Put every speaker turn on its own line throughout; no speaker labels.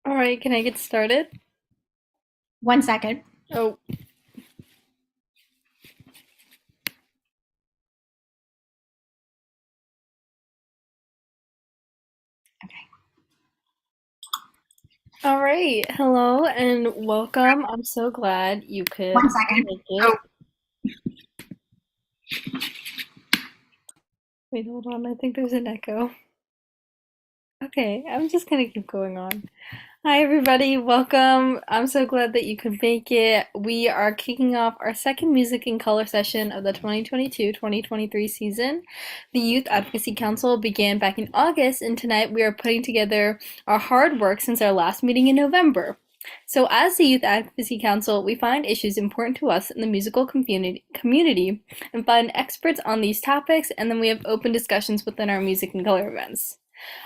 All right, can I get started?
1 second.
Oh,
Okay.
all right. Hello and welcome. I'm so glad you could
1 second.
make it. Wait, hold on. I think there's an echo. Okay, I'm just gonna keep going on. Hi, everybody. Welcome. I'm so glad that you could make it. We are kicking off our second Music in Color session of the 2022-2023 season. The Youth Advocacy Council began back in August, and tonight we are putting together our hard work since our last meeting in November. So, as the Youth Advocacy Council, we find issues important to us in the musical community and find experts on these topics, and then we have open discussions within our Music in Color events.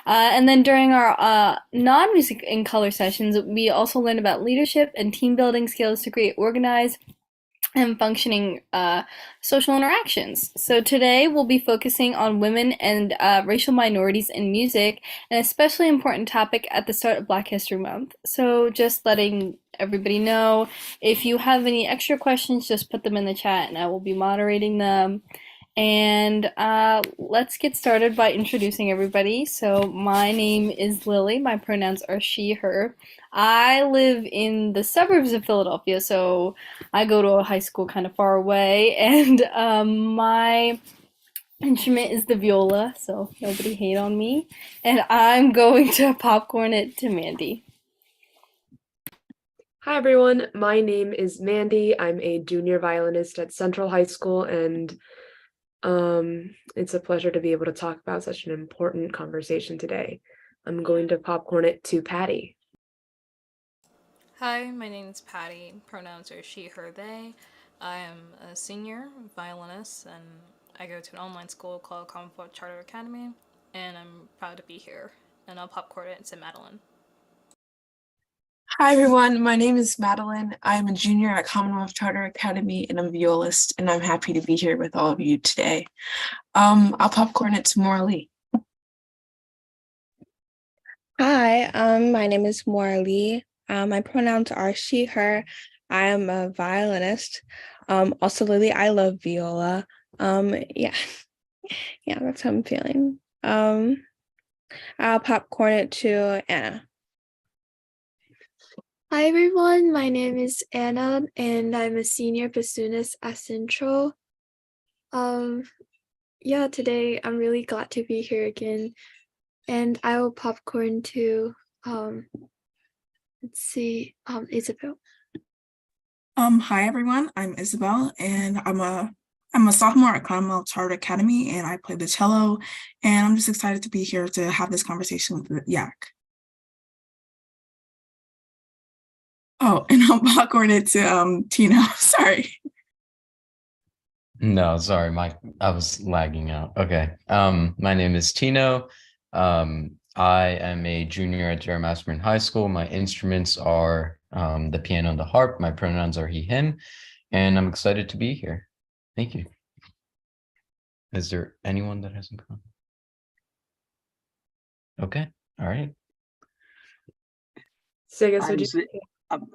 And then during our non-music in color sessions, we also learn about leadership and team building skills to create organized and functioning social interactions. So today we'll be focusing on women and racial minorities in music, an especially important topic at the start of Black History Month. So just letting everybody know, if you have any extra questions, just put them in the chat and I will be moderating them. And let's get started by introducing everybody. So, my name is Lily. My pronouns are she, her. I live in the suburbs of Philadelphia, so I go to a high school kind of far away. And my instrument is the viola, so nobody hate on me. And I'm going to popcorn it to Mandy.
Hi everyone, my name is Mandy. I'm a junior violinist at Central High School, and it's a pleasure to be able to talk about such an important conversation today. I'm going to popcorn it to Patty.
Hi, my name is Patty. Pronouns are she, her, they. I am a senior violinist and I go to an online school called Commonwealth Charter Academy, and I'm proud to be here. And I'll popcorn it to Madeline.
Hi everyone, my name is Madeline. I'm a junior at Commonwealth Charter Academy and I'm a violist, and I'm happy to be here with all of you today. I'll popcorn it to Morley.
Hi, my name is Morley. My pronouns are she, her. I am a violinist. Also, Lily, I love viola. Yeah, yeah, that's how I'm feeling. I'll popcorn it to Anna.
Hi everyone, my name is Anna and I'm a senior bassoonist at Central. Yeah, today I'm really glad to be here again, and I will popcorn to let's see, Isabel.
Hi everyone, I'm Isabel and I'm a sophomore at Commonwealth Charter Academy and I play the cello, and I'm just excited to be here to have this conversation with Yak. Oh, and I'll popcorn it to Tino. Sorry.
No, sorry, I was lagging out. Okay. My name is Tino. I am a junior at Jerry Masperman High School. My instruments are the piano and the harp. My pronouns are he, him, and I'm excited to be here. Thank you. Is there anyone that hasn't gone? Okay. All right.
Sigas, would you?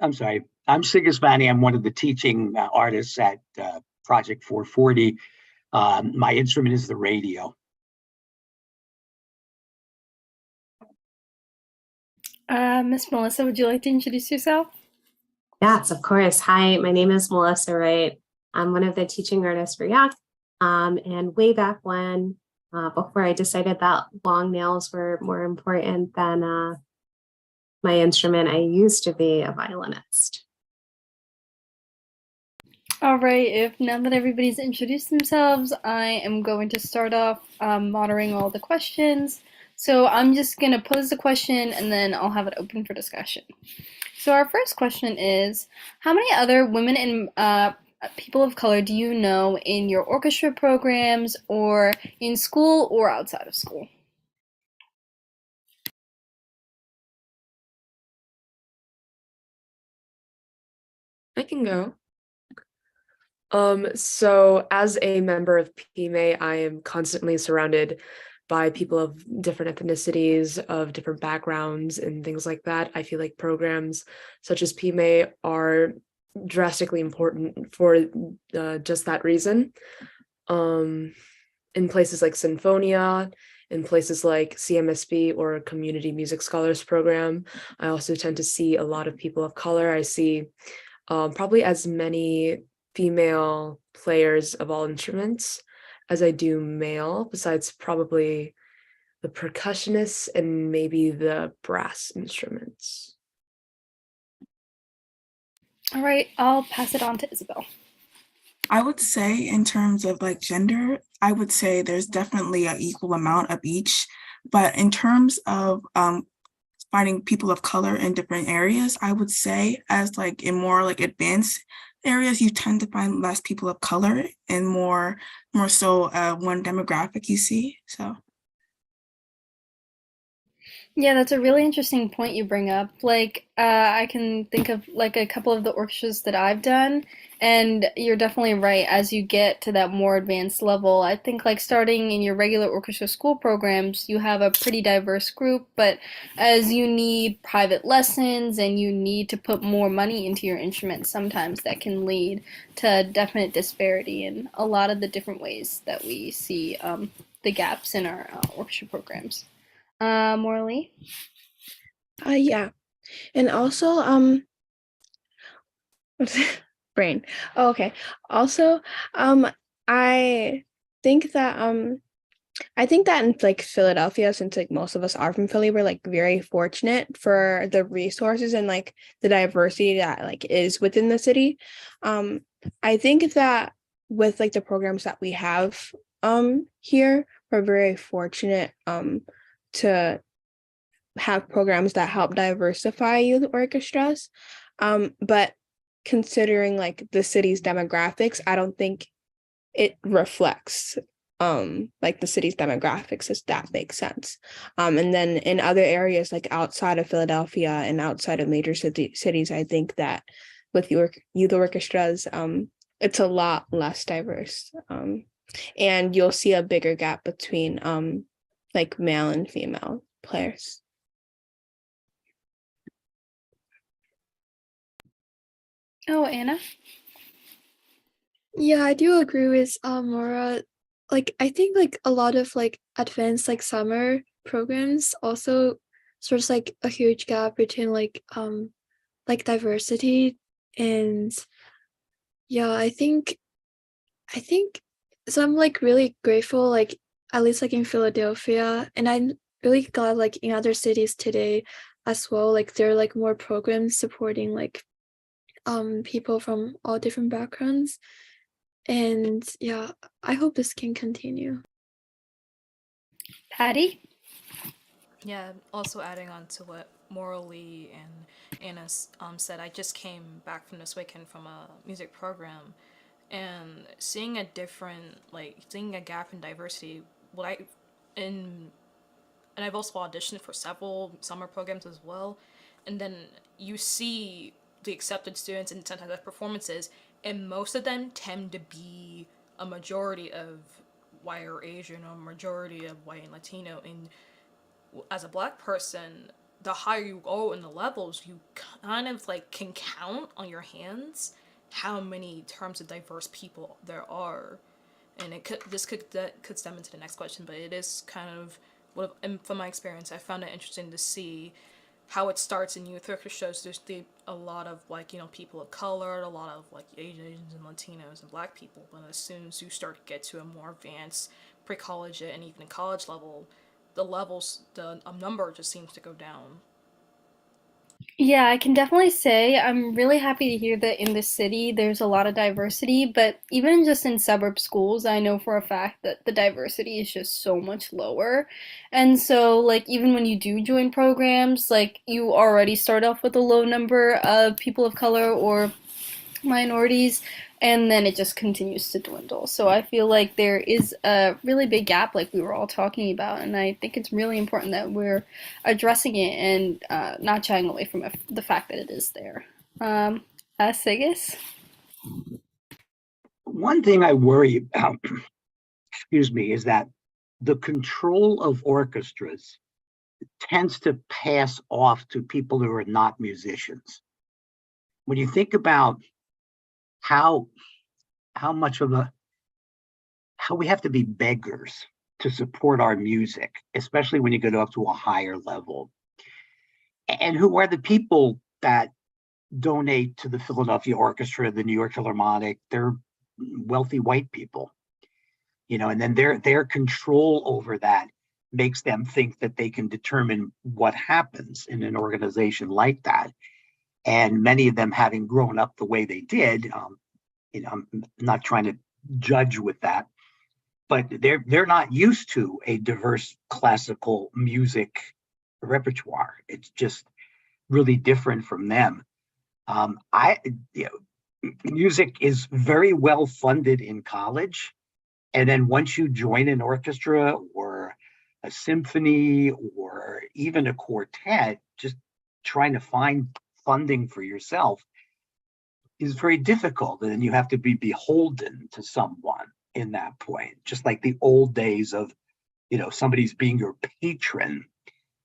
I'm sorry. I'm Sigismani. I'm one of the teaching artists at Project 440. My instrument is the radio.
Miss Melissa, would you like to introduce yourself?
Yes, of course. Hi, my name is Melissa Wright. I'm one of the teaching artists for Yak. And way back when, before I decided that long nails were more important than my instrument, I used to be a violinist.
All right, if now that everybody's introduced themselves, I am going to start off moderating all the questions. So I'm just going to pose the question and then I'll have it open for discussion. So our first question is, how many other women and people of color do you know in your orchestra programs or in school or outside of school?
I can go. So as a member of PMA, I am constantly surrounded by people of different ethnicities, of different backgrounds, and things like that. I feel like programs such as PMA are drastically important for just that reason. In places like Sinfonia, in places like CMSB or Community Music Scholars Program, I also tend to see a lot of people of color. I see probably as many female players of all instruments as I do male, besides probably the percussionists and maybe the brass instruments.
All right, I'll pass it on to Isabel.
I would say in terms of like gender, I would say there's definitely an equal amount of each. But in terms of finding people of color in different areas, I would say as like in more like advanced areas, you tend to find less people of color and more so one demographic you see. So
Yeah, that's a really interesting point you bring up. Like, I can think of like a couple of the orchestras that I've done, and you're definitely right. As you get to that more advanced level, I think like starting in your regular orchestra school programs, you have a pretty diverse group, but as you need private lessons and you need to put more money into your instrument, sometimes that can lead to definite disparity in a lot of the different ways that we see the gaps in our orchestra programs. Morley?
Yeah. And also, brain. Oh, okay. Also, I think that in like Philadelphia, since like most of us are from Philly, we're like very fortunate for the resources and like the diversity that like is within the city. I think that with like the programs that we have here, we're very fortunate to have programs that help diversify youth orchestras. But considering like the city's demographics, I don't think it reflects like the city's demographics, if that makes sense. And then in other areas like outside of Philadelphia and outside of major cities, I think that with youth orchestras, it's a lot less diverse. And you'll see a bigger gap between like male and female players.
Oh, Anna?
Yeah, I do agree with Maura. Like I think like a lot of like advanced like summer programs also sort of like a huge gap between like diversity. And yeah, I think so I'm like really grateful, like at least like in Philadelphia, and I'm really glad like in other cities today as well, like there are like more programs supporting like people from all different backgrounds. And yeah, I hope this can continue.
Patty?
Yeah, also adding on to what Morally and Anna said, I just came back from this weekend from a music program, and seeing a gap in diversity. What I in and I've also auditioned for several summer programs as well, and then you see the accepted students and sometimes the performances, and most of them tend to be a majority of white or Asian or majority of white and Latino. And as a black person, the higher you go in the levels, you kind of like can count on your hands how many terms of diverse people there are. And that could stem into the next question, but it is kind of what, and from my experience, I found it interesting to see how it starts in youth orchestras. There's a lot of like people of color, a lot of like Asians and Latinos and Black people, but as soon as you start to get to a more advanced pre-college and even college level, the number just seems to go down.
Yeah, I can definitely say I'm really happy to hear that in the city there's a lot of diversity, but even just in suburb schools, I know for a fact that the diversity is just so much lower. And so, like, even when you do join programs, like, you already start off with a low number of people of color or minorities, and then it just continues to dwindle. So I feel like there is a really big gap, like we were all talking about, and I think it's really important that we're addressing it and not shying away from the fact that it is there. Sigis?
One thing I worry about, excuse me, is that the control of orchestras tends to pass off to people who are not musicians. When you think about how how much of a how we have to be beggars to support our music, especially when you go up to a higher level. And who are the people that donate to the Philadelphia Orchestra, the New York Philharmonic? They're wealthy white people, and then their control over that makes them think that they can determine what happens in an organization like that. And many of them having grown up the way they did, I'm not trying to judge with that, but they're not used to a diverse classical music repertoire. It's just really different from them. I you Music is very well funded in college, and then once you join an orchestra or a symphony or even a quartet, just trying to find funding for yourself is very difficult. And then you have to be beholden to someone in that point, just like the old days of, somebody's being your patron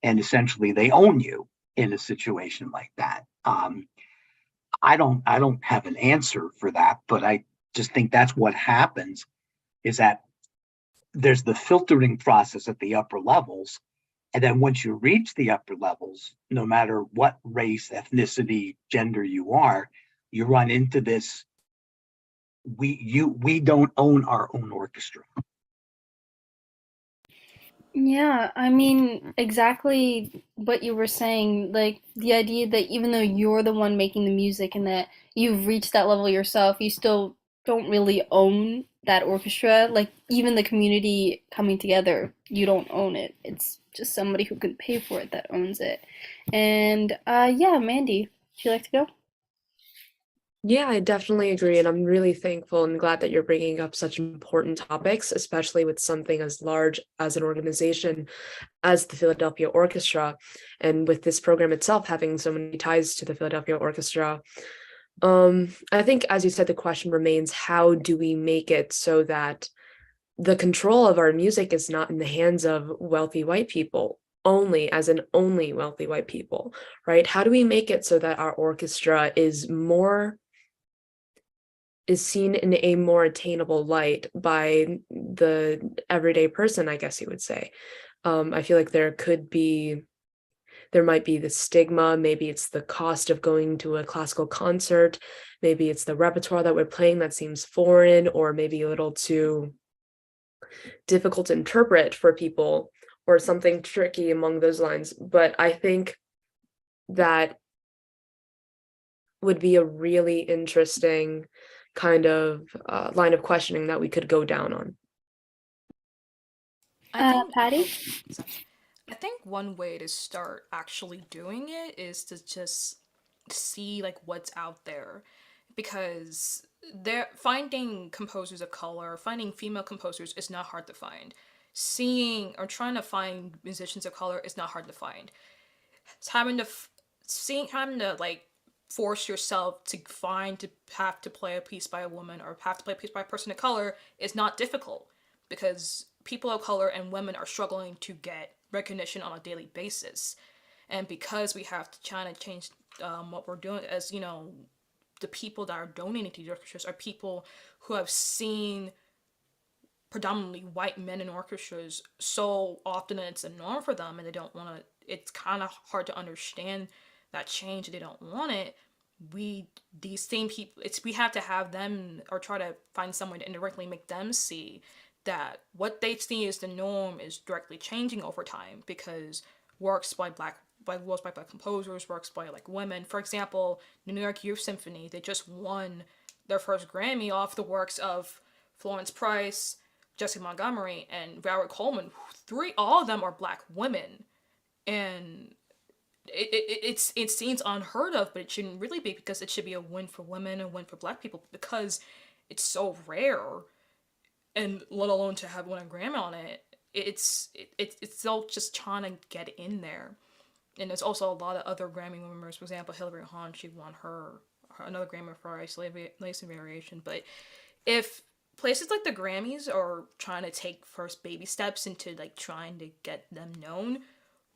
and essentially they own you in a situation like that. I don't have an answer for that, but I just think that's what happens is that there's the filtering process at the upper levels. And then once you reach the upper levels, no matter what race, ethnicity, gender you are, you run into this. We don't own our own orchestra.
Yeah, I mean, exactly what you were saying. Like, the idea that even though you're the one making the music and that you've reached that level yourself, you still don't really own that orchestra. Like, even the community coming together, you don't own it. It's just somebody who can pay for it that owns it. And, yeah, Mandy, would you like to go?
Yeah, I definitely agree. And I'm really thankful and glad that you're bringing up such important topics, especially with something as large as an organization as the Philadelphia Orchestra. And with this program itself having so many ties to the Philadelphia Orchestra. I think, as you said, the question remains, how do we make it so that the control of our music is not in the hands of wealthy white people? Only wealthy white people, right? How do we make it so that our orchestra is seen in a more attainable light by the everyday person, I guess you would say? I feel like there might be the stigma. Maybe it's the cost of going to a classical concert. Maybe it's the repertoire that we're playing that seems foreign, or maybe a little too difficult to interpret for people, or something tricky among those lines. But I think that would be a really interesting kind of line of questioning that we could go down on.
I think
Patty?
sorry. I think one way to start actually doing it is to just see like what's out there, because they're finding composers of color, finding female composers is not hard to find. Seeing or trying to find musicians of color is not hard to find. It's having to like force yourself to find to have to play a piece by a woman or have to play a piece by a person of color is not difficult, because people of color and women are struggling to get recognition on a daily basis. And because we have to try to change what we're doing, as the people that are donating to the orchestras are people who have seen predominantly white men in orchestras so often that it's a norm for them, and they don't want to. It's kind of hard to understand that change. They don't want it. These same people, we have to have them or try to find someone to indirectly make them see that what they see as the norm is directly changing over time, because works by black composers, works by like women. For example, the New York Youth Symphony, they just won their first Grammy off the works of Florence Price, Jessie Montgomery, and Valerie Coleman. All of them are black women, and it seems unheard of, but it shouldn't really be, because it should be a win for women and a win for black people, because it's so rare, and let alone to have won a Grammy on it. It's still just trying to get in there. And there's also a lot of other Grammy winners. For example, Hilary Hahn, she won her another Grammy for Isolation Variation. But if places like the Grammys are trying to take first baby steps into like trying to get them known.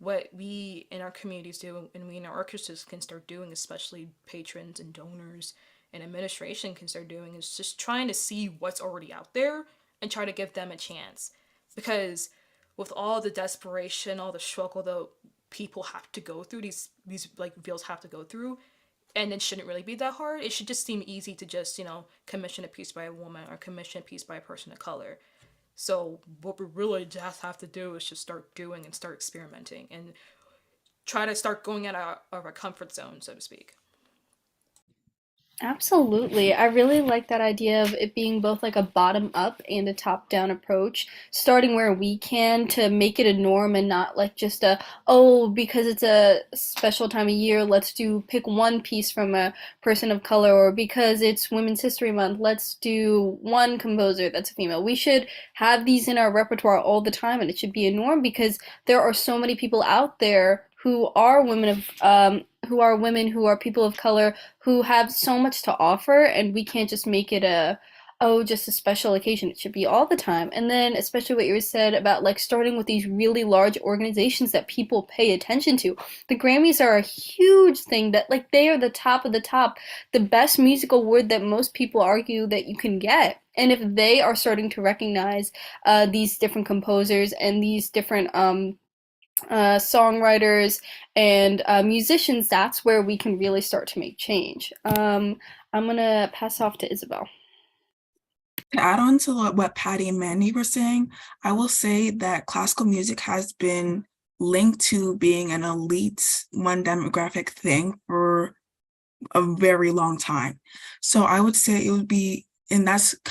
What we in our communities do and we in our orchestras can start doing, especially patrons and donors and administration can start doing, is just trying to see what's already out there and try to give them a chance. Because with all the desperation, all the struggle that people have to go through, these like fields have to go through, and it shouldn't really be that hard. It should just seem easy to just, commission a piece by a woman or commission a piece by a person of color. So what we really just have to do is just start doing and start experimenting and try to start going out of our comfort zone, so to speak.
Absolutely. I really like that idea of it being both like a bottom up and a top down approach, starting where we can to make it a norm and not like just a, oh, because it's a special time of year, let's do pick one piece from a person of color, or because it's Women's History Month, let's do one composer that's a female. We should have these in our repertoire all the time, and it should be a norm because there are so many people out there who are women who are people of color who have so much to offer, and we can't just make it a, oh, just a special occasion. It should be all the time. And then especially what you said about like starting with these really large organizations that people pay attention to. The Grammys are a huge thing that like they are the top of the top, the best music award that most people argue that you can get. And if they are starting to recognize these different composers and these different songwriters and musicians, that's where we can really start to make change. I'm gonna pass off to Isabel.
To add on to what Patty and Mandy were saying, I will say that classical music has been linked to being an elite one demographic thing for a very long time. So I would say it would be, and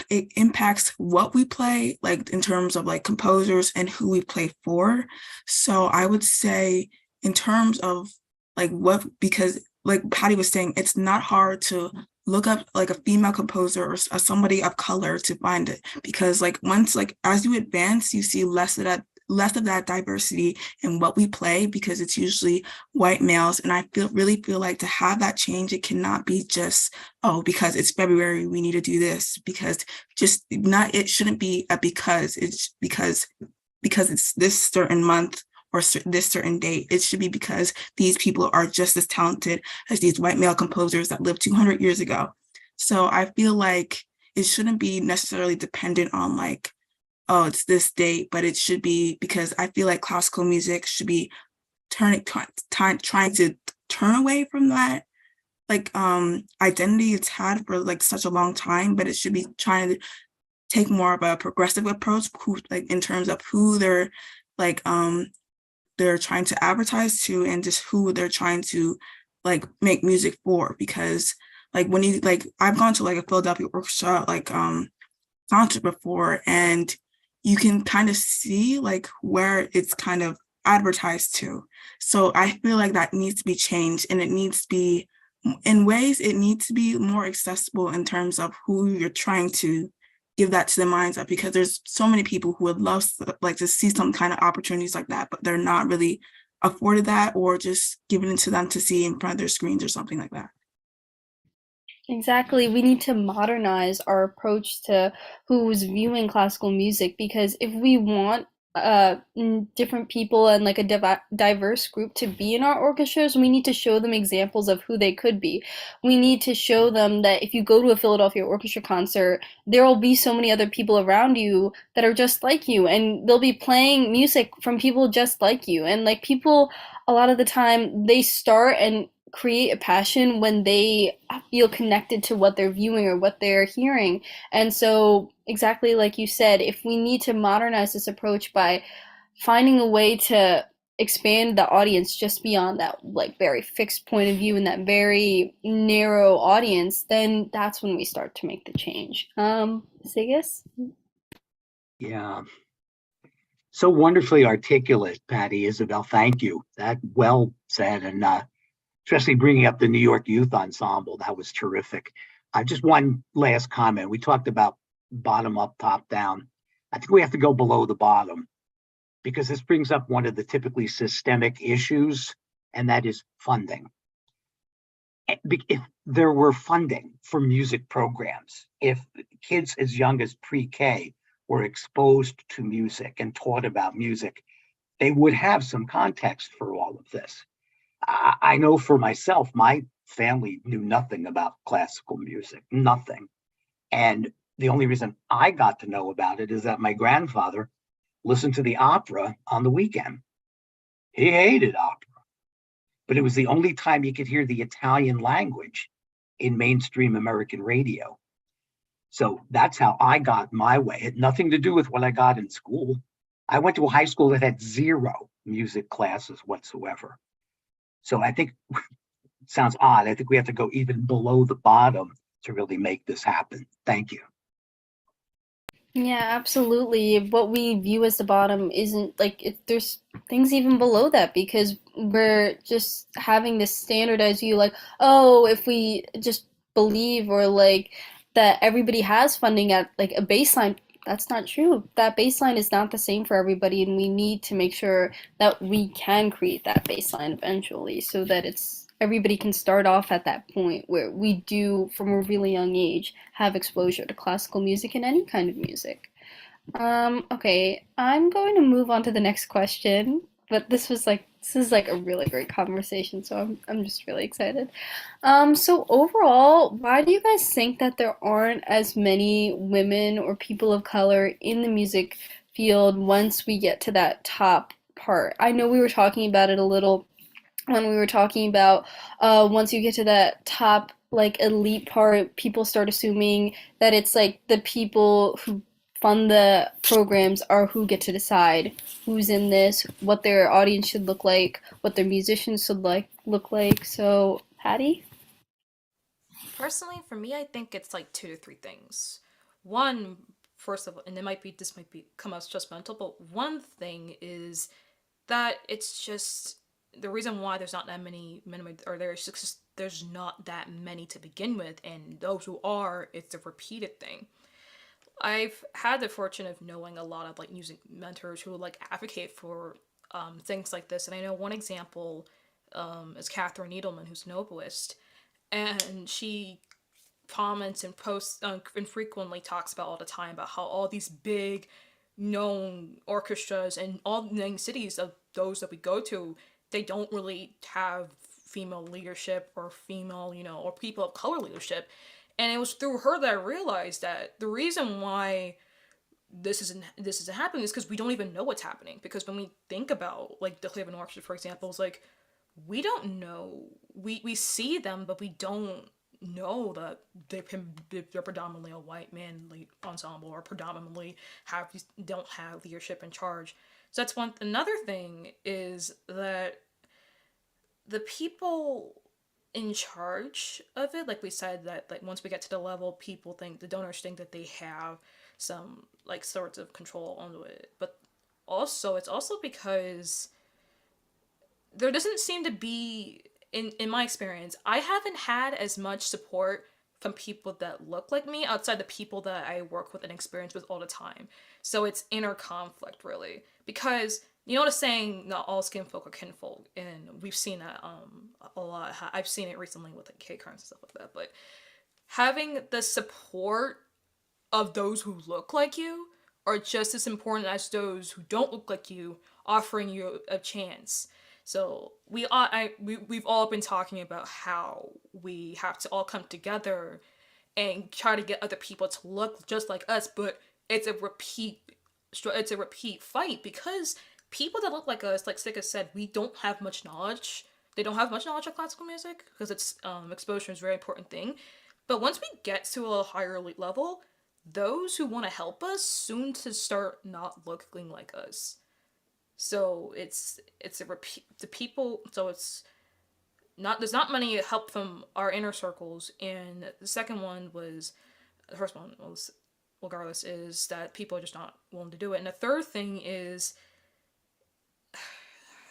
it impacts what we play, like in terms of like composers and who we play for. So I would say in terms of like because like Patty was saying, it's not hard to look up like a female composer or somebody of color to find it, because like once like as you advance, you see less of that diversity in what we play, because it's usually white males. And I really feel like to have that change, it cannot be just, oh, because it's February, we need to do this, because it shouldn't be a because it's this certain month or this certain date. It should be because these people are just as talented as these white male composers that lived 200 years ago. So I feel like it shouldn't be necessarily dependent on like, oh, it's this date, but it should be, because I feel like classical music should be trying to turn away from that like identity it's had for like such a long time, but it should be trying to take more of a progressive approach, like in terms of who like they're trying to advertise to, and just who they're trying to like make music for. Because like when you like I've gone to like a Philadelphia orchestra like concert before, and you can kind of see like where it's kind of advertised to. So I feel like that needs to be changed, and it needs to be in ways, it needs to be more accessible in terms of who you're trying to give that to the minds of, because there's so many people who would love like to see some kind of opportunities like that, but they're not really afforded that, or just given it to them to see in front of their screens or something like that.
Exactly. We need to modernize our approach to who's viewing classical music, because if we want different people and like a diverse group to be in our orchestras, we need to show them examples of who they could be. We need to show them that if you go to a Philadelphia orchestra concert, there will be so many other people around you that are just like you, and they'll be playing music from people just like you. And like people, a lot of the time, they start and create a passion when they feel connected to what they're viewing or what they're hearing. And so, exactly like you said, if we need to modernize this approach by finding a way to expand the audience just beyond that like very fixed point of view and that very narrow audience, then that's when we start to make the change. Sigus?
Yeah. So wonderfully articulate, Patty, Isabel. Thank you. That well said. And especially bringing up the New York Youth Ensemble. That was terrific. Just one last comment. We talked about bottom up, top down. I think we have to go below the bottom, because this brings up one of the typically systemic issues, and that is funding. if there were funding for music programs, if kids as young as pre-K were exposed to music and taught about music, they would have some context for all of this. I know for myself, my family knew nothing about classical music, nothing. And the only reason I got to know about it is that my grandfather listened to the opera on the weekend. He hated opera, but it was the only time he could hear the Italian language in mainstream American radio. So that's how I got my way. It had nothing to do with what I got in school. I went to a high school that had zero music classes whatsoever. So I think it sounds odd. I think we have to go even below the bottom to really make this happen. Thank you.
Yeah, absolutely. What we view as the bottom isn't like there's things even below that because we're just having this standardized view like, oh, if we just believe or like that everybody has funding at like a baseline, that's not true. That baseline is not the same for everybody, and we need to make sure that we can create that baseline eventually so that it's everybody can start off at that point where we do from a really young age have exposure to classical music and any kind of music. Okay, I'm going to move on to the next question, but this is like a really great conversation, so I'm just really excited. So overall, why do you guys think that there aren't as many women or people of color in the music field once we get to that top part? I know we were talking about it a little when we were talking about once you get to that top like elite part, people start assuming that it's like the people who fund the programs are who get to decide who's in this, what their audience should look like, what their musicians should like look like. So, Patty?
Personally, for me, I think it's like two to three things. One, first of all, and this might be come as judgmental, but one thing is that it's just the reason why there's not that many minimum or there's not that many to begin with, and those who are, it's a repeated thing. I've had the fortune of knowing a lot of like music mentors who like advocate for things like this, and I know one example is Catherine Needleman, who's an oboist, and she comments and posts and frequently talks about all the time about how all these big known orchestras and all the main cities of those that we go to, they don't really have female leadership or female, or people of color leadership. And it was through her that I realized that the reason why this isn't happening is because we don't even know what's happening. Because when we think about like the Cleveland Orchestra, for example, it's like we don't know. We see them, but we don't know that they're predominantly a white manly ensemble or predominantly don't have leadership in charge. So that's one. Another thing is that the people in charge of it, like we said, that like once we get to the level, the donors think that they have some like sorts of control onto it. But also, it's also because there doesn't seem to be in my experience, I haven't had as much support from people that look like me outside the people that I work with and experience with all the time. So it's inner conflict really. Because you know the saying, not all skin folk are kinfolk, and we've seen that a lot. I've seen it recently with like K cards and stuff like that. But having the support of those who look like you are just as important as those who don't look like you offering you a chance. So we've all been talking about how we have to all come together and try to get other people to look just like us, but it's a repeat fight because people that look like us, like Sika said, we don't have much knowledge. They don't have much knowledge of classical music because it's exposure is a very important thing. But once we get to a higher elite level, those who want to help us soon to start not looking like us. So it's a repeat the people. So it's not there's not many help from our inner circles, and the first one was regardless is that people are just not willing to do it, and the third thing is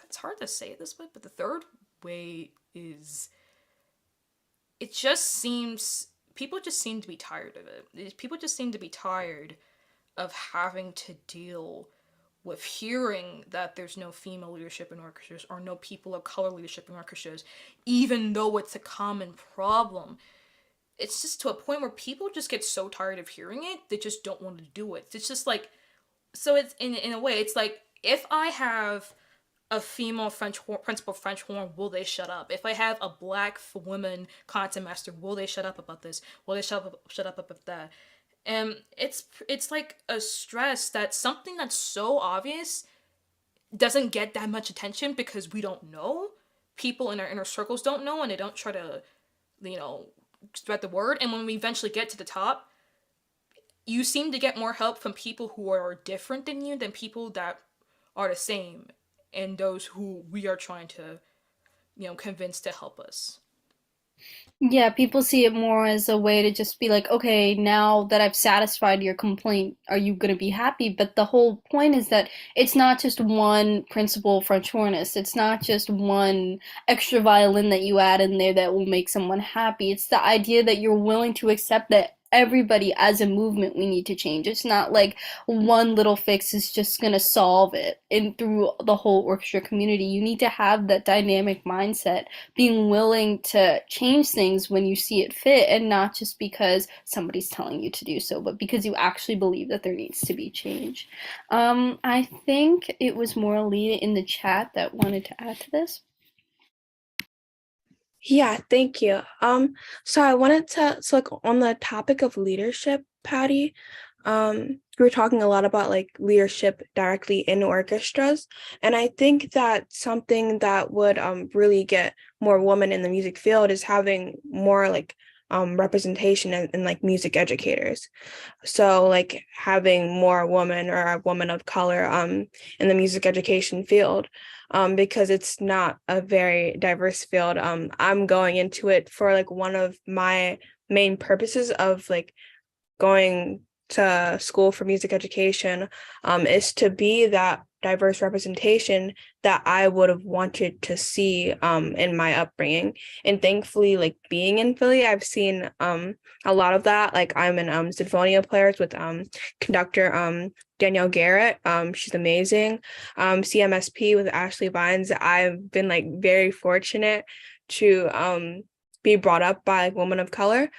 it's hard to say it this way, but the third way is it just seems people just seem to be tired of it. People just seem to be tired of having to deal with hearing that there's no female leadership in orchestras or no people of color leadership in orchestras, even though it's a common problem. It's just to a point where people just get so tired of hearing it, they just don't want to do it. It's just like, so it's in a way, it's like, if I have a female principal French horn, will they shut up? If I have a black woman content master, will they shut up about this? Will they shut up about that? And it's like a stress that something that's so obvious doesn't get that much attention because we don't know. People in our inner circles don't know, and they don't try to, spread the word. And when we eventually get to the top, you seem to get more help from people who are different than you than people that are the same, and those who we are trying to, convince to help us.
Yeah, people see it more as a way to just be like, okay, now that I've satisfied your complaint, are you going to be happy? But the whole point is that it's not just one principal French hornist. It's not just one extra violin that you add in there that will make someone happy. It's the idea that you're willing to accept that everybody as a movement we need to change. It's not like one little fix is just going to solve it. And through the whole orchestra community, you need to have that dynamic mindset, being willing to change things when you see it fit, and not just because somebody's telling you to do so, but because you actually believe that there needs to be change. I think it was Moralia in the chat that wanted to add to this.
Yeah, thank you. So I wanted to, so like on the topic of leadership, Patty, we were talking a lot about like leadership directly in orchestras. And I think that something that would really get more women in the music field is having more like representation in like music educators. So like having more women or a woman of color in the music education field. Because it's not a very diverse field. I'm going into it for like one of my main purposes of like going to school for music education is to be that diverse representation that I would have wanted to see in my upbringing. And thankfully, like being in Philly, I've seen a lot of that. Like I'm in Sinfonia Players with conductor Danielle Garrett. She's amazing. CMSP with Ashley Vines. I've been like very fortunate to be brought up by a woman of color.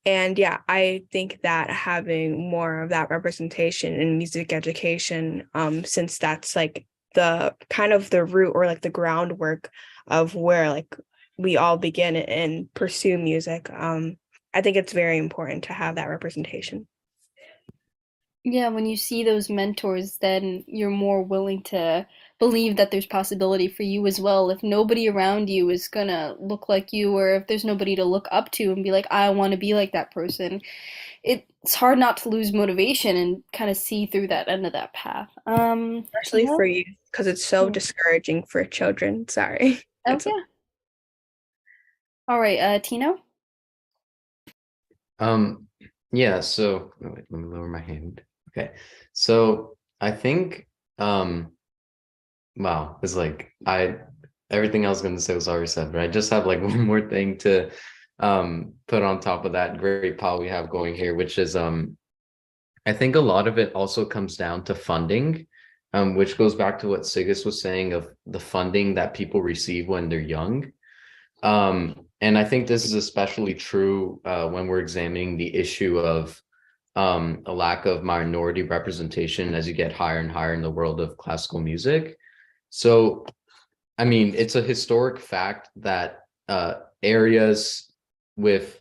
And yeah, I think that having more of that representation in music education, since that's like the kind of the root or like the groundwork of where like we all begin and pursue music, I think it's very important to have that representation.
Yeah, when you see those mentors, then you're more willing to believe that there's possibility for you as well. If nobody around you is gonna look like you, or if there's nobody to look up to and be like, I want to be like that person, it's hard not to lose motivation and kind of see through that end of that path.
Especially
Tina?
for you, because it's so
Yeah.
discouraging for children. Sorry.
Okay. All right, Tino?
Yeah, so wait, let me lower my hand. Okay. So I think wow, it's like everything I was gonna say was already said, but I just have like one more thing to put on top of that great pile we have going here, which is I think a lot of it also comes down to funding, which goes back to what Sigus was saying of the funding that people receive when they're young. And I think this is especially true when we're examining the issue of a lack of minority representation as you get higher and higher in the world of classical music. So, I mean, it's a historic fact that areas with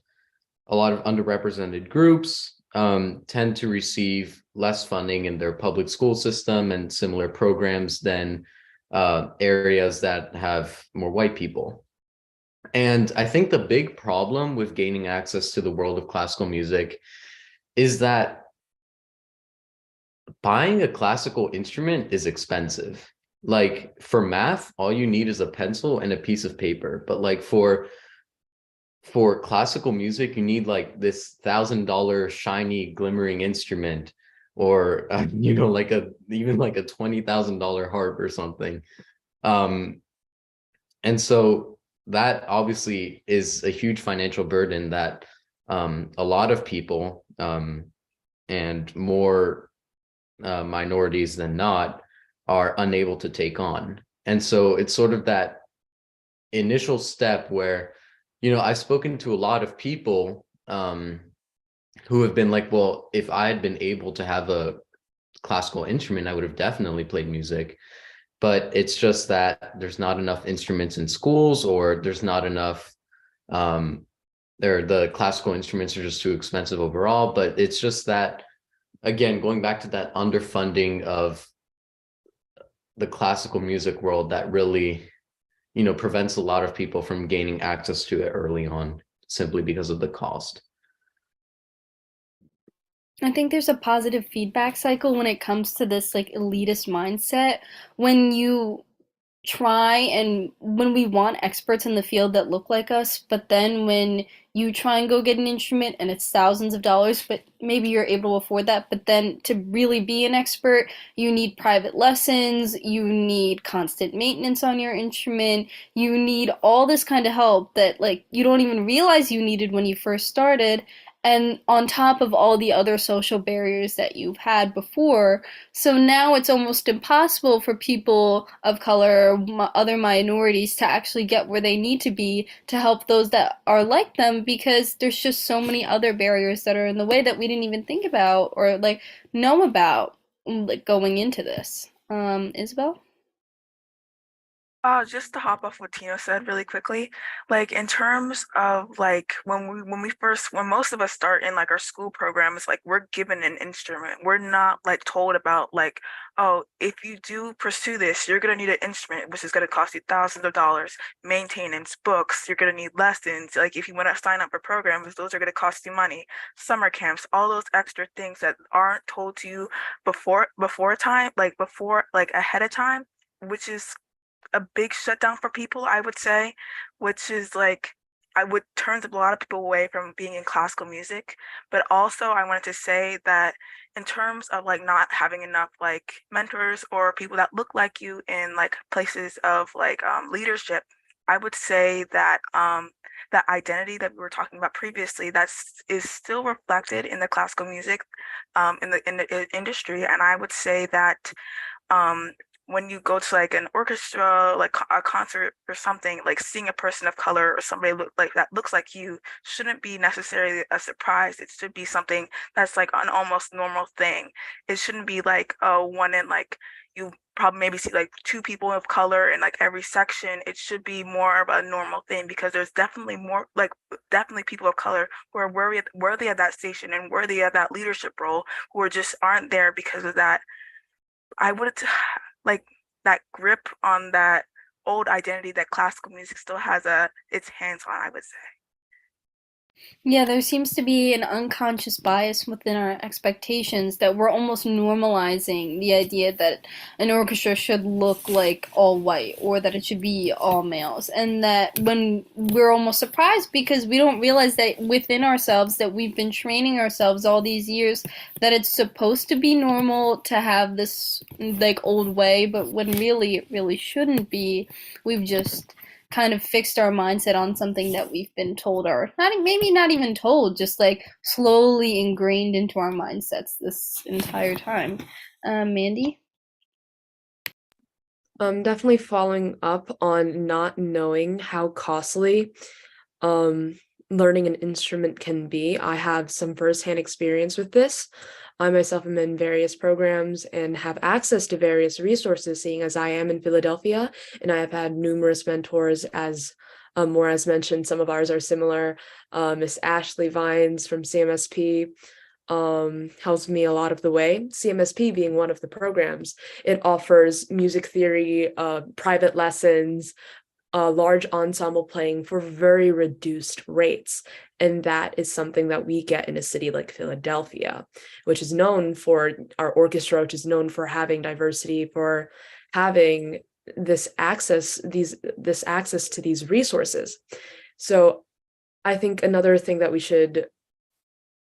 a lot of underrepresented groups tend to receive less funding in their public school system and similar programs than areas that have more white people. And I think the big problem with gaining access to the world of classical music is that buying a classical instrument is expensive. Like for math, all you need is a pencil and a piece of paper. But like for classical music, you need like this $1,000 shiny glimmering instrument, or like even like a $20,000 harp or something. And so that obviously is a huge financial burden that a lot of people and more minorities than not are unable to take on. And so it's sort of that initial step where, I've spoken to a lot of people who have been like, well, if I had been able to have a classical instrument, I would have definitely played music. But it's just that there's not enough instruments in schools, or there's not enough, the classical instruments are just too expensive overall. But it's just that, again, going back to that underfunding of the classical music world that really, prevents a lot of people from gaining access to it early on simply because of the cost.
I think there's a positive feedback cycle when it comes to this like elitist mindset. When you try and when we want experts in the field that look like us, but then when you try and go get an instrument and it's thousands of dollars, but maybe you're able to afford that, but then to really be an expert, you need private lessons, you need constant maintenance on your instrument, you need all this kind of help that like you don't even realize you needed when you first started. And on top of all the other social barriers that you've had before, so now it's almost impossible for people of color, other minorities, to actually get where they need to be to help those that are like them, because there's just so many other barriers that are in the way that we didn't even think about or like know about like going into this. Isabel?
Just to hop off what Tina said really quickly, like in terms of like when most of us start in like our school program, it's like we're given an instrument. We're not like told about like, oh, if you do pursue this, you're gonna need an instrument, which is gonna cost you thousands of dollars, maintenance, books, you're gonna need lessons. Like if you want to sign up for programs, those are gonna cost you money, summer camps, all those extra things that aren't told to you before ahead of time, which is a big shutdown for people, I would say, which is like I would turns a lot of people away from being in classical music. But also I wanted to say that in terms of like not having enough like mentors or people that look like you in like places of like leadership, I would say that that identity that we were talking about previously is still reflected in the classical music in the industry. And I would say that um when you go to like an orchestra, like a concert or something, like seeing a person of color or somebody look like that looks like you shouldn't be necessarily a surprise. It should be something that's like an almost normal thing. It shouldn't be like one in like you probably maybe see like two people of color in like every section. It should be more of a normal thing, because there's definitely people of color who are worthy of that station and worthy of that leadership role, who are just aren't there because of that. I would like that grip on that old identity that classical music still has its hands on, I would say.
Yeah, there seems to be an unconscious bias within our expectations that we're almost normalizing the idea that an orchestra should look like all white or that it should be all males. And that when we're almost surprised because we don't realize that within ourselves that we've been training ourselves all these years that it's supposed to be normal to have this like old way, but when really it really shouldn't be. We've just kind of fixed our mindset on something that we've been told, or not maybe not even told, just like slowly ingrained into our mindsets this entire time. Mandy?
Definitely following up on not knowing how costly um learning an instrument can be. I have some firsthand experience with this. I myself am in various programs and have access to various resources, seeing as I am in Philadelphia, and I have had numerous mentors, as Maura has mentioned. Some of ours are similar. Miss Ashley Vines from CMSP helps me a lot of the way. CMSP being one of the programs, it offers music theory, private lessons, large ensemble playing for very reduced rates. And that is something that we get in a city like Philadelphia, which is known for our orchestra, which is known for having diversity, for having this access to these resources. So I think another thing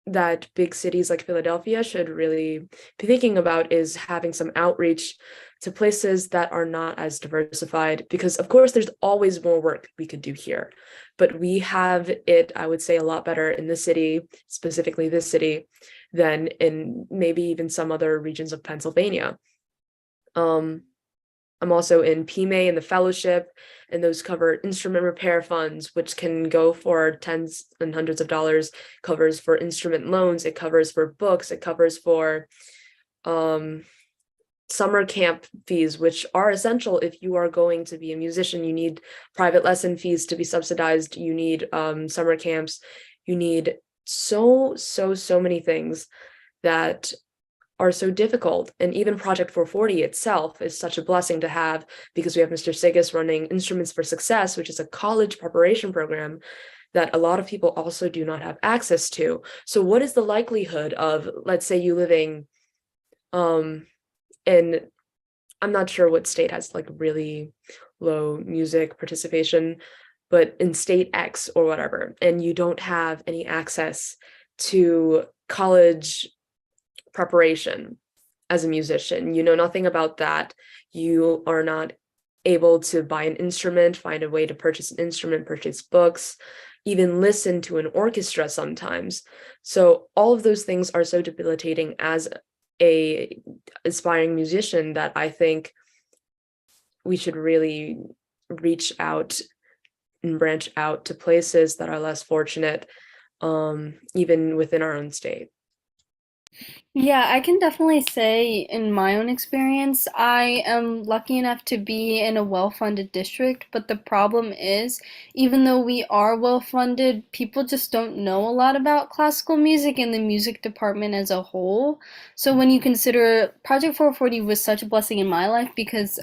that big cities like Philadelphia should really be thinking about is having some outreach to places that are not as diversified, because of course there's always more work we could do here. but we have it, I would say, a lot better in the city, specifically this city, than in maybe even some other regions of Pennsylvania. I'm also in PMA in the fellowship, and those cover instrument repair funds, which can go for tens and hundreds of dollars, covers for instrument loans, it covers for books, it covers for summer camp fees, which are essential if you are going to be a musician. You need private lesson fees to be subsidized, you need summer camps, you need so many things that are so difficult. And even Project 440 itself is such a blessing to have, because we have Mr. Sigas running Instruments for Success, which is a college preparation program that a lot of people also do not have access to. So what is the likelihood of, let's say, you living in, I'm not sure what state has like really low music participation, but in state X or whatever, and you don't have any access to college preparation as a musician, you know nothing about that, you are not able to buy an instrument, find a way to purchase an instrument, purchase books, even listen to an orchestra sometimes. So all of those things are so debilitating as a aspiring musician that I think we should really reach out and branch out to places that are less fortunate, even within our own state.
Yeah, I can definitely say in my own experience, I am lucky enough to be in a well-funded district, but the problem is, even though we are well-funded, people just don't know a lot about classical music and the music department as a whole. So when you consider Project 440 was such a blessing in my life because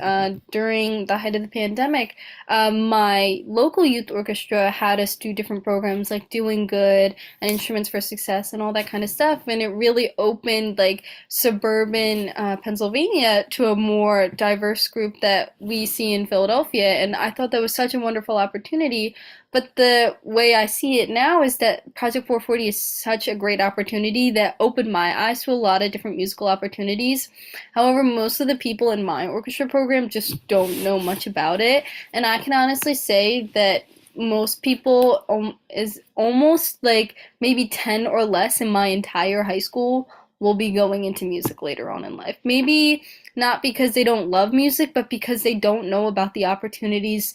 during the height of the pandemic, my local youth orchestra had us do different programs like Doing Good and Instruments for Success and all that kind of stuff, and it really opened like suburban Pennsylvania to a more diverse group that we see in Philadelphia, and I thought that was such a wonderful opportunity. But the way I see it now is that Project 440 is such a great opportunity that opened my eyes to a lot of different musical opportunities. However, most of the people in my orchestra program just don't know much about it, and I can honestly say that most people is almost like maybe 10 or less in my entire high school will be going into music later on in life. Maybe not because they don't love music, but because they don't know about the opportunities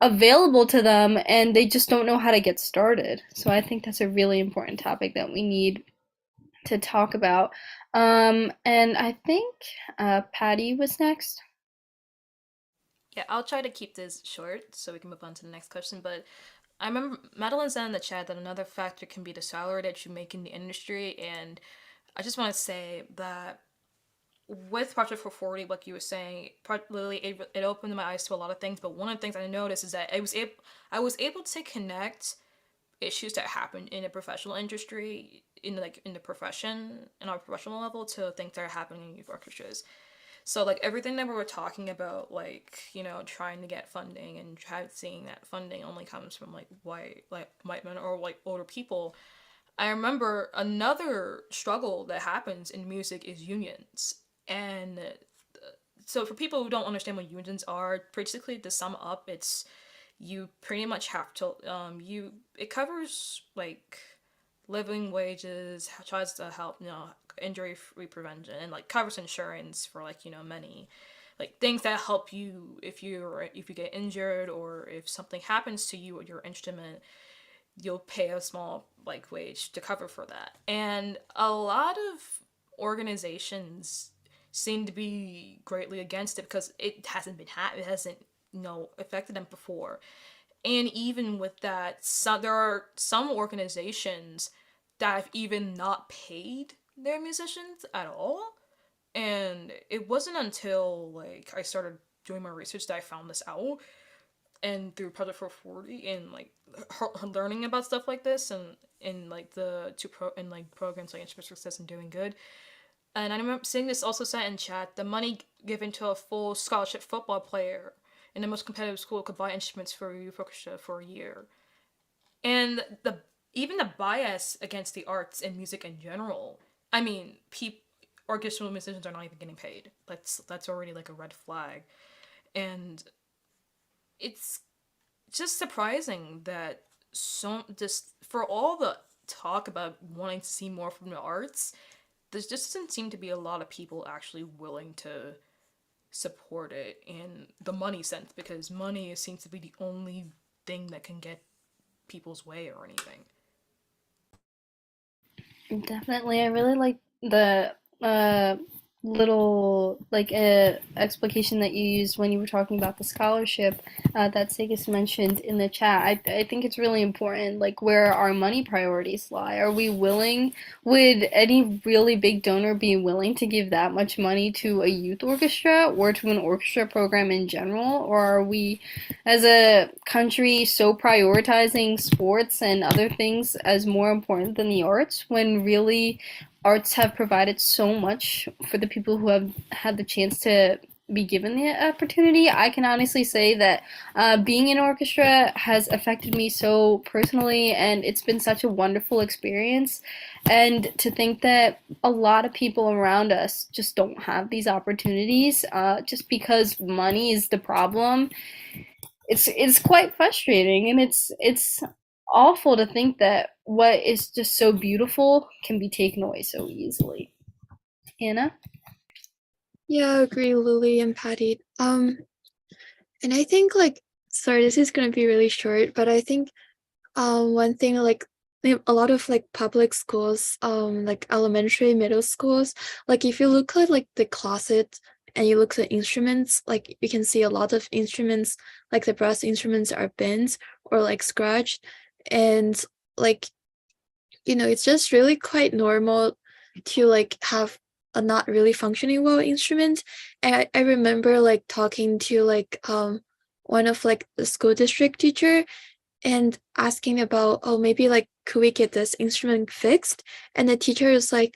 available to them and they just don't know how to get started. So I think that's a really important topic that we need to talk about. And I think Patty was next.
Yeah, I'll try to keep this short so we can move on to the next question. But I remember Madeline said in the chat that another factor can be the salary that you make in the industry. And I just want to say that with Project 440, like you were saying, literally it opened my eyes to a lot of things. But one of the things I noticed is that I was able to connect issues that happen in the professional industry, in the profession, in our professional level, to things that are happening in youth orchestras. So like everything that we were talking about, like, you know, trying to get funding and seeing that funding only comes from like white men or like older people. I remember another struggle that happens in music is unions. And so for people who don't understand what unions are, basically to sum up, it's you pretty much have to it covers like living wages, tries to help, you know, injury free prevention, and like covers insurance for like, you know, many like things that help you if you get injured or if something happens to you or your instrument, you'll pay a small like wage to cover for that. And a lot of organizations seem to be greatly against it because it hasn't it hasn't, you know, affected them before. And even with that, there are some organizations that have even not paid their musicians at all. And it wasn't until like I started doing my research that I found this out, and through Project 440 and like learning about stuff like this, and in like programs like Instrument Success and Doing Good. And I remember seeing this also said in chat: the money given to a full scholarship football player in the most competitive school could buy instruments for a youth orchestra for a year. And even the bias against the arts and music in general. I mean, orchestral musicians are not even getting paid. That's already like a red flag. And it's just surprising that so just for all the talk about wanting to see more from the arts, there just doesn't seem to be a lot of people actually willing to support it in the money sense, because money seems to be the only thing that can get people's way or anything.
Definitely, I really like the little explication that you used when you were talking about the scholarship that Segas mentioned in the chat. I think it's really important, like where our money priorities lie. Are we willing? Would any really big donor be willing to give that much money to a youth orchestra or to an orchestra program in general? Or are we, as a country, so prioritizing sports and other things as more important than the arts when really arts have provided so much for the people who have had the chance to be given the opportunity? I can honestly say that being in orchestra has affected me so personally, and it's been such a wonderful experience. And to think that a lot of people around us just don't have these opportunities just because money is the problem, it's quite frustrating, and it's awful to think that what is just so beautiful can be taken away so easily. Anna?
Yeah, I agree, Lily and Patty. And I think like, sorry, this is gonna be really short, but I think one thing like a lot of like public schools, like elementary, middle schools, like if you look at like the closet and you look at instruments, like you can see a lot of instruments, like the brass instruments are bent or like scratched, and like it's just really quite normal to like have a not really functioning well instrument. And I remember like talking to like one of like the school district teacher and asking about, oh, maybe like could we get this instrument fixed? And the teacher is like,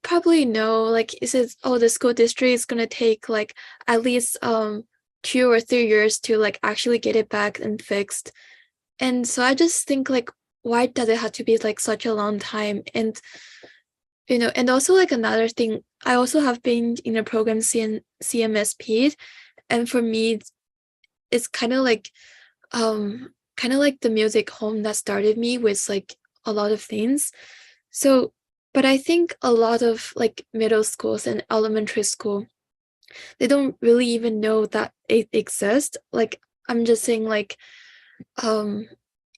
probably no. Like, is it, oh, the school district is gonna take like at least 2 or 3 years to like actually get it back and fixed. And so I just think like, why does it have to be like such a long time? And and also like another thing, I also have been in a program CMSP, and for me, it's kind of like the music home that started me with like a lot of things. So, but I think a lot of like middle schools and elementary school, they don't really even know that it exists. Like I'm just saying like um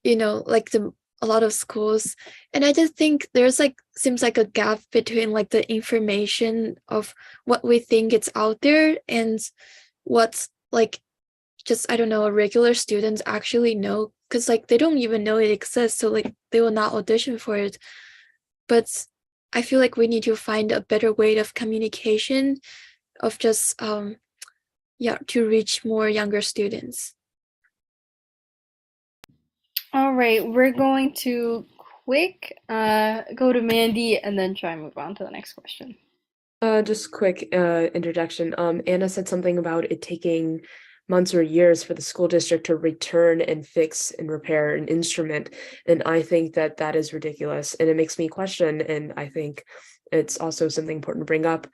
like the a lot of schools, and I just think there's like seems like a gap between like the information of what we think it's out there and what's like just I don't know regular students actually know, because like they don't even know it exists, so like they will not audition for it. But I feel like we need to find a better way of communication of just to reach more younger students.
All right, we're going to quick go to Mandy and then try and move on to the next question.
Just quick interjection. Anna said something about it taking months or years for the school district to return and fix and repair an instrument. And I think that that is ridiculous. And it makes me question, and I think it's also something important to bring up,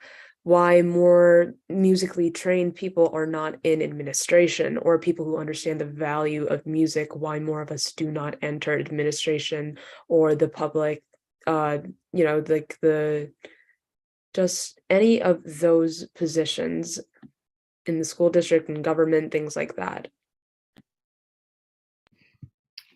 why more musically trained people are not in administration, or people who understand the value of music, why more of us do not enter administration or the public, like the just any of those positions in the school district and government, things like that.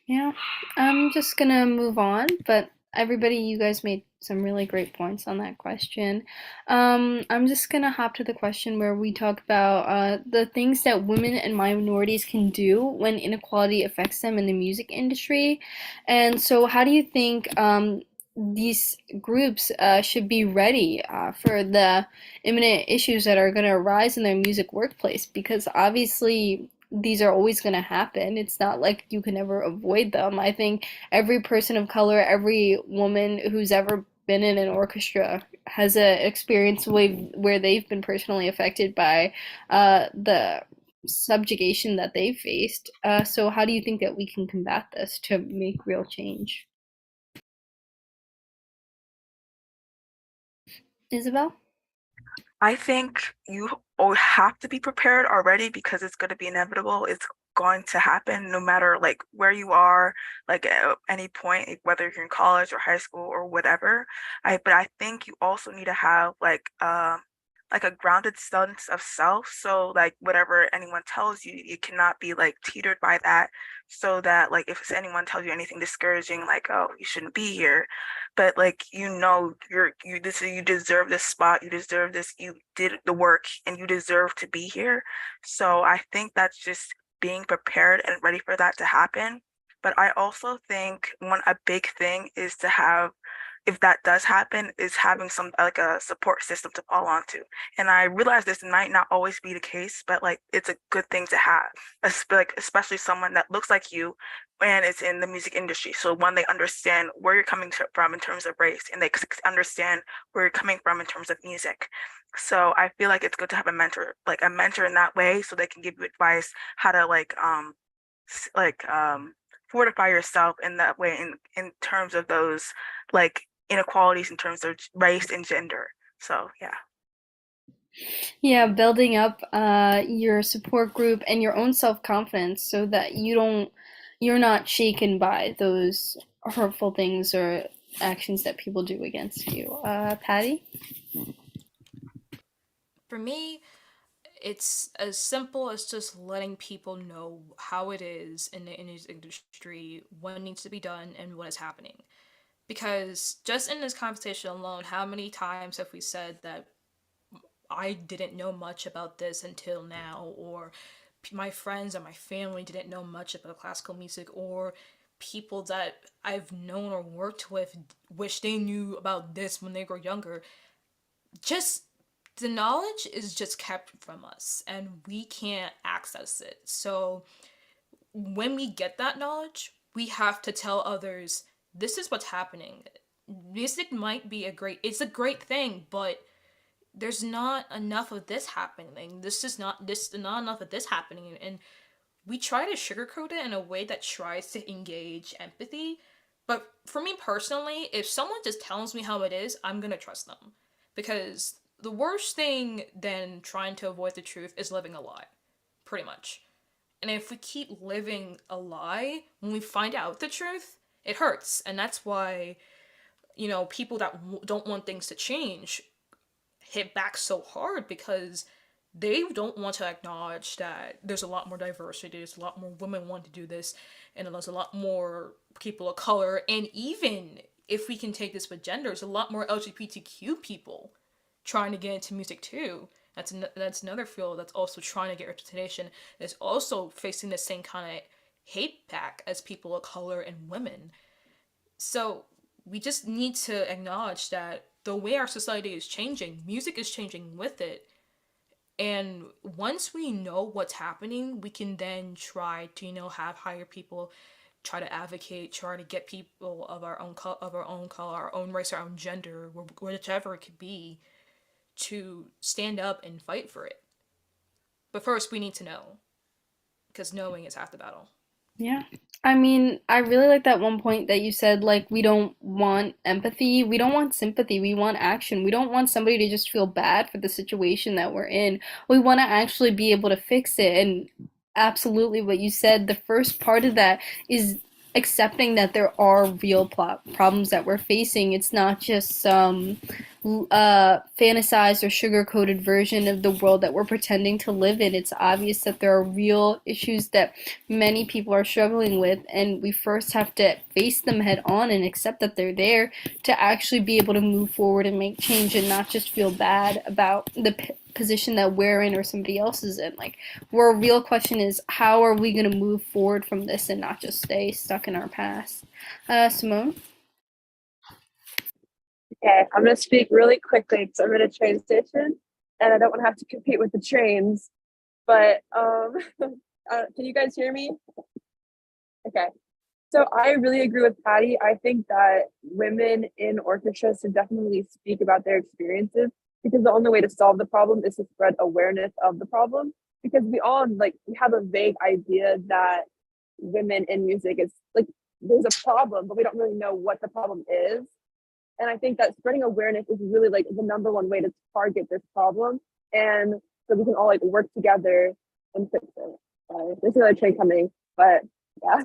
Yeah, I'm just gonna move on, but everybody, you guys made some really great points on that question. I'm just gonna hop to the question where we talk about the things that women and minorities can do when inequality affects them in the music industry. And so, how do you think these groups should be ready for the imminent issues that are going to arise in their music workplace? Because obviously, these are always going to happen. It's not like you can ever avoid them. I think every person of color, every woman who's ever been in an orchestra has an experience where they've been personally affected by the subjugation that they've faced. So how do you think that we can combat this to make real change? Isabel?
I think you have to be prepared already because it's going to be inevitable. It's going to happen no matter like where you are, like at any point, like, whether you're in college or high school or whatever. But I think you also need to have like a grounded sense of self. So like whatever anyone tells you, you cannot be like teetered by that. So that like if anyone tells you anything discouraging, like, oh, you shouldn't be here, but like you deserve this spot, you deserve this, you did the work and you deserve to be here. So I think that's just being prepared and ready for that to happen. But I also think a big thing is to have, if that does happen, is having some like a support system to fall onto. And I realize this might not always be the case, but like it's a good thing to have, like especially someone that looks like you and it's in the music industry. So when they understand where you're coming from in terms of race, and they understand where you're coming from in terms of music. So I feel like it's good to have a mentor in that way, so they can give you advice how to fortify yourself in that way in terms of those like inequalities in terms of race and gender. So yeah.
Yeah, building up your support group and your own self-confidence so that you're not shaken by those hurtful things or actions that people do against you. Patty?
For me, it's as simple as just letting people know how it is in the music industry, what needs to be done, and what is happening. Because just in this conversation alone, how many times have we said that I didn't know much about this until now, or my friends and my family didn't know much about classical music, or people that I've known or worked with wish they knew about this when they were younger. Just the knowledge is just kept from us and we can't access it. So when we get that knowledge, we have to tell others this is what's happening. Music might be it's a great thing, but there's not enough of this happening. This not enough of this happening, and we try to sugarcoat it in a way that tries to engage empathy. But for me personally, if someone just tells me how it is, I'm gonna trust them, because the worst thing than trying to avoid the truth is living a lie, pretty much. And if we keep living a lie, when we find out the truth, it hurts, and that's why people that don't want things to change hit back so hard, because they don't want to acknowledge that there's a lot more diversity, there's a lot more women want to do this, and there's a lot more people of color, and even if we can take this with gender, there's a lot more LGBTQ people trying to get into music too. That's another field that's also trying to get representation, is also facing the same kind of hate back as people of color and women. So we just need to acknowledge that the way our society is changing, music is changing with it. And once we know what's happening, we can then try to, have higher people try to advocate, try to get people of our own color, our own race, our own gender, whichever it could be, to stand up and fight for it. But first, we need to know, because knowing is half the battle.
Yeah. I mean, I really like that one point that you said, like, we don't want empathy, we don't want sympathy, we want action. We don't want somebody to just feel bad for the situation that we're in. We want to actually be able to fix it. And absolutely what you said, the first part of that is accepting that there are real problems that we're facing. It's not just some fantasized or sugar-coated version of the world that we're pretending to live in. It's obvious that there are real issues that many people are struggling with, and we first have to face them head on and accept that they're there to actually be able to move forward and make change, and not just feel bad about the position that we're in or somebody else is in. Like, where a real question is, how are we going to move forward from this and not just stay stuck in our past? Simone?
Okay, I'm going to speak really quickly because I'm in a train station and I don't want to have to compete with the trains. But can you guys hear me? Okay. So I really agree with Patty. I think that women in orchestras should definitely speak about their experiences, because the only way to solve the problem is to spread awareness of the problem. Because we all we have a vague idea that women in music is there's a problem, but we don't really know what the problem is. And I think that spreading awareness is really the number one way to target this problem. And so we can all like work together and fix it. Sorry, there's another train coming, but yeah.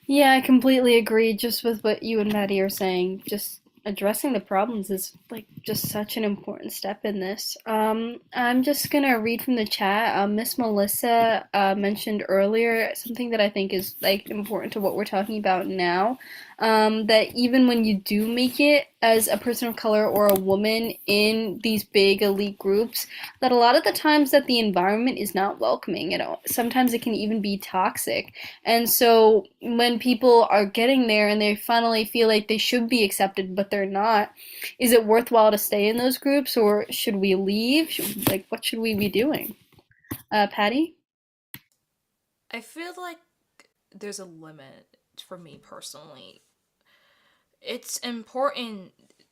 Yeah, I completely agree just with what you and Maddie are saying. Just addressing the problems is like just such an important step in this. I'm just gonna read from the chat. Miss Melissa mentioned earlier something that I think is like important to what we're talking about now. That even when you do make it as a person of color or a woman in these big elite groups, that a lot of the times that the environment is not welcoming at all. Sometimes it can even be toxic. And so when people are getting there and they finally feel like they should be accepted but they're not, is it worthwhile to stay in those groups or should we leave? Like, what should we be doing? Patty?
I feel like there's a limit for me personally. It's important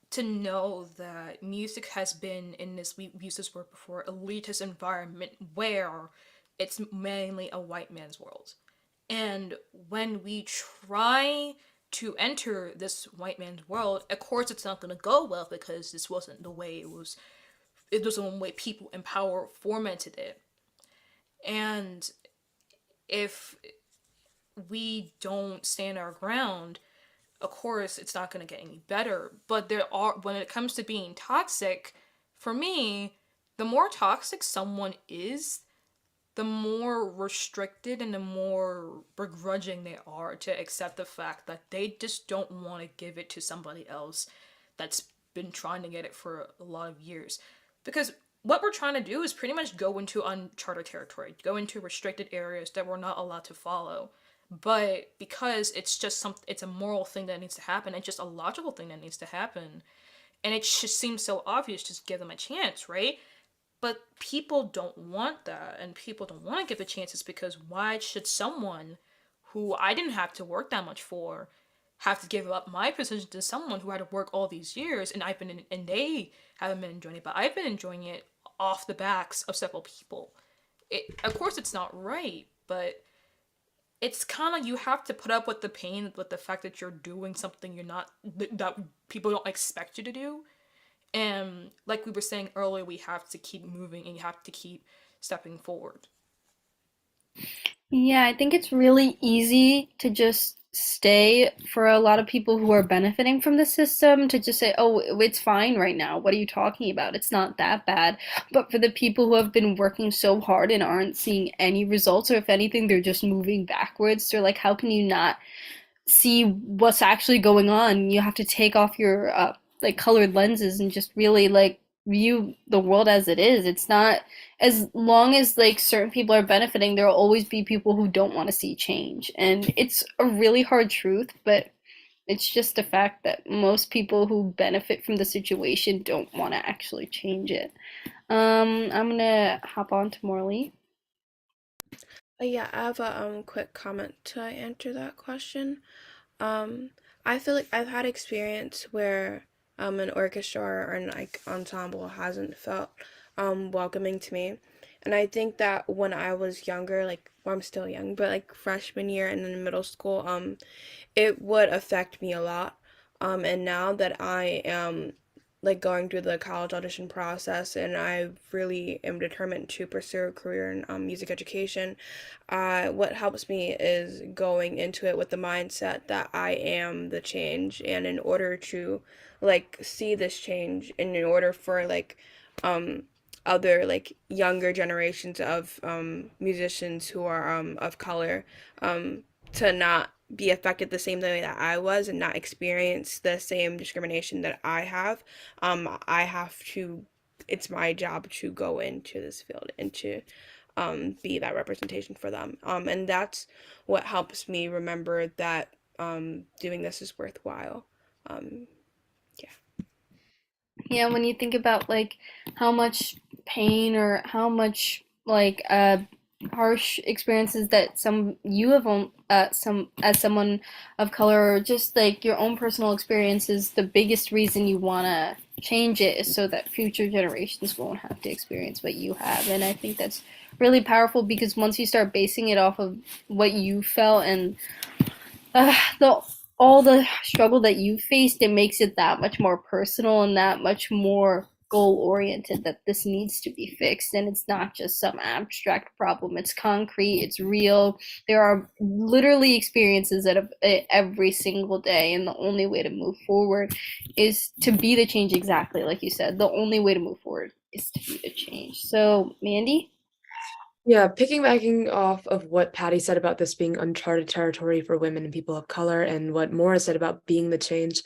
to know that music has been in this, we used this word before, elitist environment where it's mainly a white man's world. And when we try to enter this white man's world, of course it's not going to go well because this wasn't the way it wasn't the way people in power formatted it. And if we don't stand our ground, of course it's not going to get any better. But there are, when it comes to being toxic, for me, the more toxic someone is, the more restricted and the more begrudging they are to accept the fact that they just don't want to give it to somebody else that's been trying to get it for a lot of years. Because what we're trying to do is pretty much go into uncharted territory, go into restricted areas that we're not allowed to follow. But because it's just it's a moral thing that needs to happen, it's just a logical thing that needs to happen. And it just seems so obvious, just give them a chance, right? But people don't want that, and people don't want to give the chances because why should someone who I didn't have to work that much for have to give up my position to someone who had to work all these years and and they haven't been enjoying it, but I've been enjoying it off the backs of several people. Of course, it's not right, but it's kind of, you have to put up with the pain, with the fact that you're doing something you're not, that people don't expect you to do. And like we were saying earlier, we have to keep moving and you have to keep stepping forward.
Yeah, I think it's really easy to just stay for a lot of people who are benefiting from the system to just say, oh, it's fine right now. What are you talking about? It's not that bad. But for the people who have been working so hard and aren't seeing any results, or if anything, they're just moving backwards, they're like, how can you not see what's actually going on? You have to take off your like colored lenses and just really like view the world as it is. It's not, as long as like certain people are benefiting, there will always be people who don't want to see change. And it's a really hard truth, but it's just a fact that most people who benefit from the situation don't want to actually change it. I'm gonna hop on to Morley.
Yeah, I have a quick comment to answer that question. Um, I feel like I've had experience where an orchestra or an like ensemble hasn't felt welcoming to me. And I think that when I was younger, like well, I'm still young, but like freshman year and then middle school, it would affect me a lot. And now that I am like going through the college audition process and I really am determined to pursue a career in music education, what helps me is going into it with the mindset that I am the change. And in order to like see this change and in order for like um other like younger generations of musicians who are of color to not be affected the same way that I was and not experience the same discrimination that I have, I have to, it's my job to go into this field and to be that representation for them. And that's what helps me remember that doing this is worthwhile. Um, yeah.
Yeah, when you think about like how much pain or how much like harsh experiences that some you have some as someone of color, or just like your own personal experiences, the biggest reason you want to change it is so that future generations won't have to experience what you have. And I think that's really powerful because once you start basing it off of what you felt and the all the struggle that you faced, it makes it that much more personal and that much more goal oriented, that this needs to be fixed, and it's not just some abstract problem. It's concrete, it's real. There are literally experiences that of every single day, and the only way to move forward is to be the change. Exactly like you said, the only way to move forward is to be the change. So Mandy?
Yeah, piggybacking off of what Patty said about this being uncharted territory for women and people of color, and what Maura said about being the change,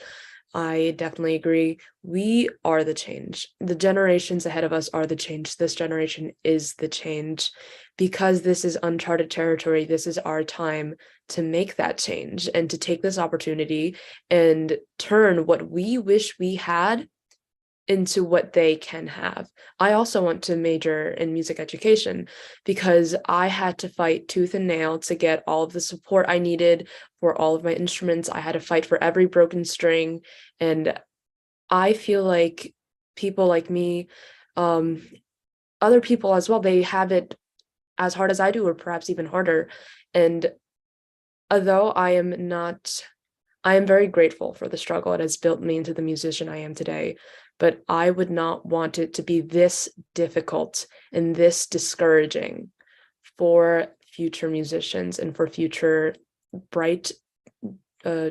I definitely agree. We are the change. The generations ahead of us are the change. This generation is the change. Because this is uncharted territory, this is our time to make that change and to take this opportunity and turn what we wish we had into what they can have. I also want to major in music education because I had to fight tooth and nail to get all of the support I needed for all of my instruments. I had to fight for every broken string. And I feel like people like me, other people as well, they have it as hard as I do, or perhaps even harder. And although I am very grateful for the struggle. It has built me into the musician I am today, but I would not want it to be this difficult and this discouraging for future musicians and for future bright,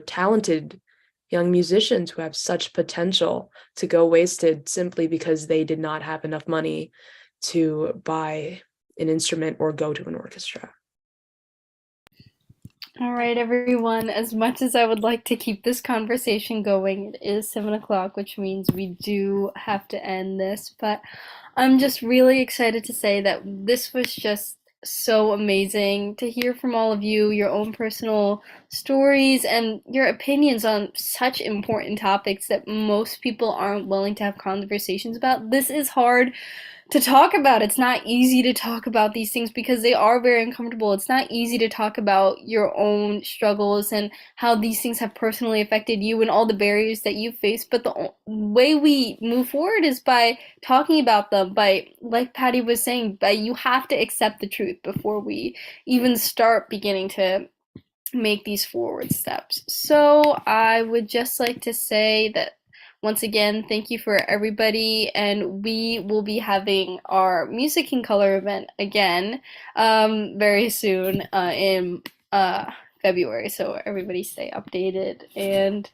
talented young musicians who have such potential to go wasted simply because they did not have enough money to buy an instrument or go to an orchestra.
All right, everyone. As much as I would like to keep this conversation going, it is 7 o'clock, which means we do have to end this. But I'm just really excited to say that this was just so amazing to hear from all of you, your own personal stories, and your opinions on such important topics that most people aren't willing to have conversations about. This is hard to talk about. It's not easy to talk about these things because they are very uncomfortable. It's not easy to talk about your own struggles and how these things have personally affected you and all the barriers that you face. But the way we move forward is by talking about them, by, like Patty was saying, by you have to accept the truth before we even start beginning to make these forward steps. So I would just like to say that once again, thank you for everybody, and we will be having our Music in Color event again very soon in February. So everybody stay updated, and